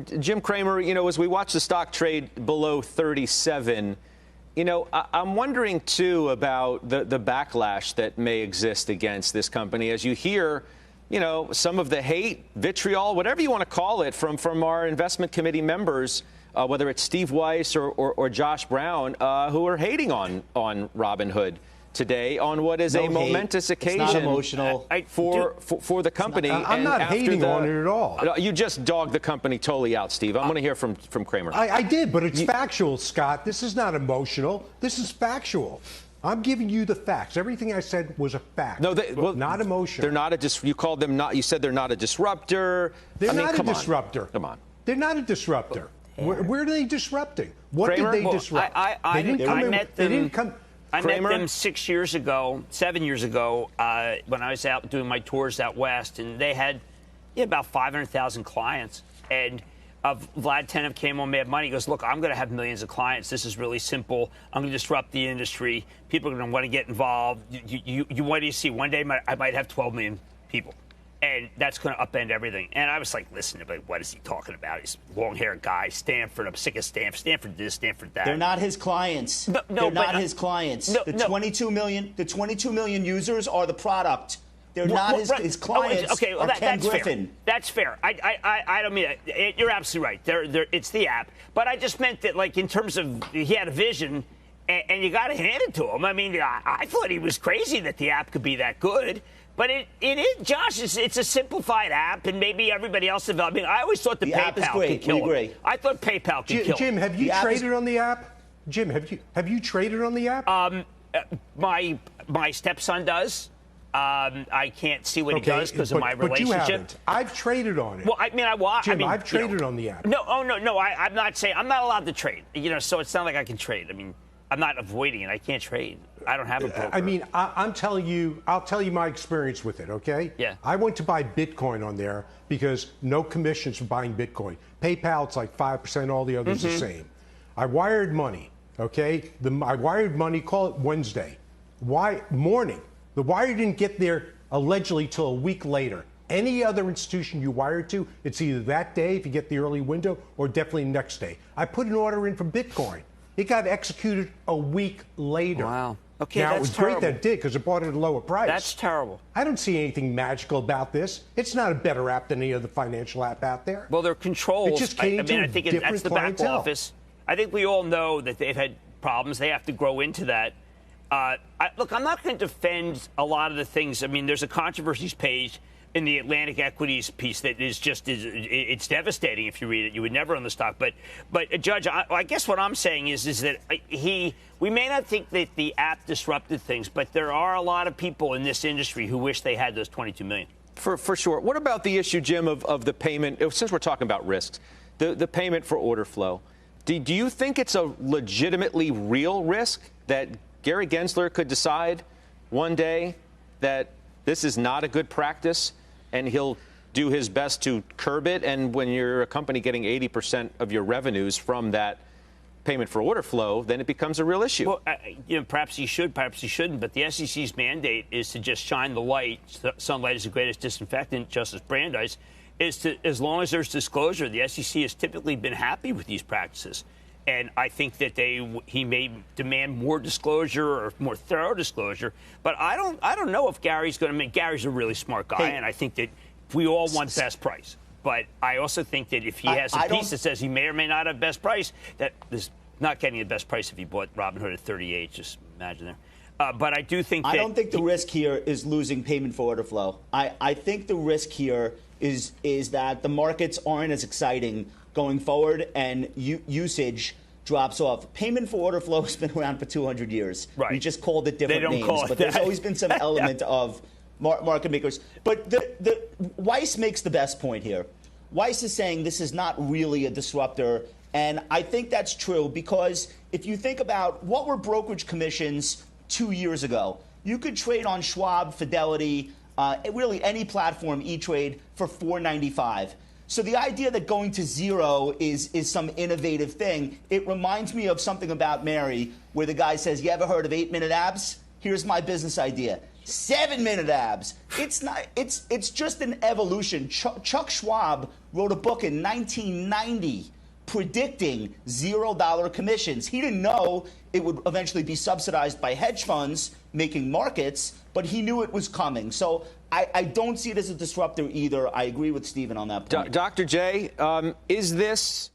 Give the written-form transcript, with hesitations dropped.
Jim Cramer, as we watch the stock trade below 37, I'm wondering, too, about the backlash that may exist against this company as you hear, some of the hate, vitriol, whatever you want to call it, from our investment committee members, whether it's Steve Weiss or Josh Brown, who are hating on Robinhood today on what is a momentous occasion. It's not emotional. For the company. I'm not hating on it at all. You just dogged the company totally out, Steve. I'm going to hear from Cramer. I did, but it's factual, Scott. This is not emotional. This is factual. I'm giving you the facts. Everything I said was a fact. No, not emotional. They're not you called them not. You said they're not a disruptor. They're not a disruptor. Come on. They're not a disruptor. Where are they disrupting? What Kramer? did they disrupt? I met them. I met Kramer? them 7 years ago, when I was out doing my tours out west, and they had about 500,000 clients. And Vlad Tenev came on Mad Money. He goes, look, I'm going to have millions of clients. This is really simple. I'm going to disrupt the industry. People are going to want to get involved. What do you see? One day I might have 12 million people. And that's going to upend everything. And I was like, listen, what is he talking about? He's a long-haired guy, Stanford. I'm sick of Stanford. Stanford this, Stanford that. They're not his clients. They're not his clients. The 22 million users are the product. They're not his clients. Okay, well, that's Griffin. Fair. That's fair. I don't mean that. You're absolutely right. It's the app. But I just meant that, like, in terms of he had a vision, and you got to hand it to him. I mean, I thought he was crazy that the app could be that good. But it is, Josh, it's a simplified app, and maybe everybody else developed. I mean, I always thought the PayPal could kill him. I thought PayPal could kill him. Jim, have you traded on the app? Jim, have you traded on the app? My stepson does. I can't see what he does because of my relationship. But you haven't. I've traded on it. Well, I mean, Jim, I've traded on the app. No. I'm not saying I'm not allowed to trade. So it's not like I can trade. I mean, I'm not avoiding it. I can't trade. I don't have a broker. I mean, I'm telling you, I'll tell you my experience with it, okay? Yeah. I went to buy Bitcoin on there because no commissions for buying Bitcoin. PayPal, it's like 5%, all the others the same. I wired money, okay? I wired money, call it Wednesday. Morning. The wire didn't get there allegedly till a week later. Any other institution you wired to, it's either that day if you get the early window or definitely next day. I put an order in for Bitcoin. It got executed a week later. Wow. Okay, now, that's it was terrible. great that it did because it bought it at a lower price. That's terrible. I don't see anything magical about this. It's not a better app than any other financial app out there. Well, they're controls. It just came I think that's the back office. I think we all know that they've had problems. They have to grow into that. Look, I'm not going to defend a lot of the things. I mean, there's a controversies page in the Atlantic Equities piece that is just it's devastating if you read it. You would never own the stock. But Judge, I guess what I'm saying is that we may not think that the app disrupted things, but there are a lot of people in this industry who wish they had those 22 million. For sure. What about the issue, Jim, of the payment? Since we're talking about risks, the payment for order flow. Do you think it's a legitimately real risk that Gary Gensler could decide one day that this is not a good practice and he'll do his best to curb it? And when you're a company getting 80% of your revenues from that payment for order flow, then it becomes a real issue. Well, perhaps he should, perhaps he shouldn't. But the SEC's mandate is to just shine the light. Sunlight is the greatest disinfectant, Justice Brandeis. As long as there's disclosure, the SEC has typically been happy with these practices. And I think that he may demand more disclosure or more thorough disclosure. But I don't know if Gary's going to make. Gary's a really smart guy, and I think that we all want best price. But I also think that if he has a piece that says he may or may not have best price, that is not getting the best price if he bought Robinhood at 38. Just imagine there. But I do think that I don't think the risk here is losing payment for order flow. I think the risk here is that the markets aren't as exciting going forward, and usage drops off. Payment for order flow has been around for 200 years. Right. We just called it different names, but there's always been some element of market makers. But the Weiss makes the best point here. Weiss is saying this is not really a disruptor, and I think that's true because if you think about what were brokerage commissions 2 years ago, you could trade on Schwab, Fidelity, really any platform, E-Trade, for $4.95. So the idea that going to zero is some innovative thing, it reminds me of something about Mary, where the guy says, you ever heard of 8-minute abs? Here's my business idea. 7-minute abs. It's not. It's just an evolution. Chuck Schwab wrote a book in 1990 predicting $0 commissions. He didn't know it would eventually be subsidized by hedge funds making markets, but he knew it was coming. So I don't see it as a disruptor either. I agree with Stephen on that point. Dr. J, is this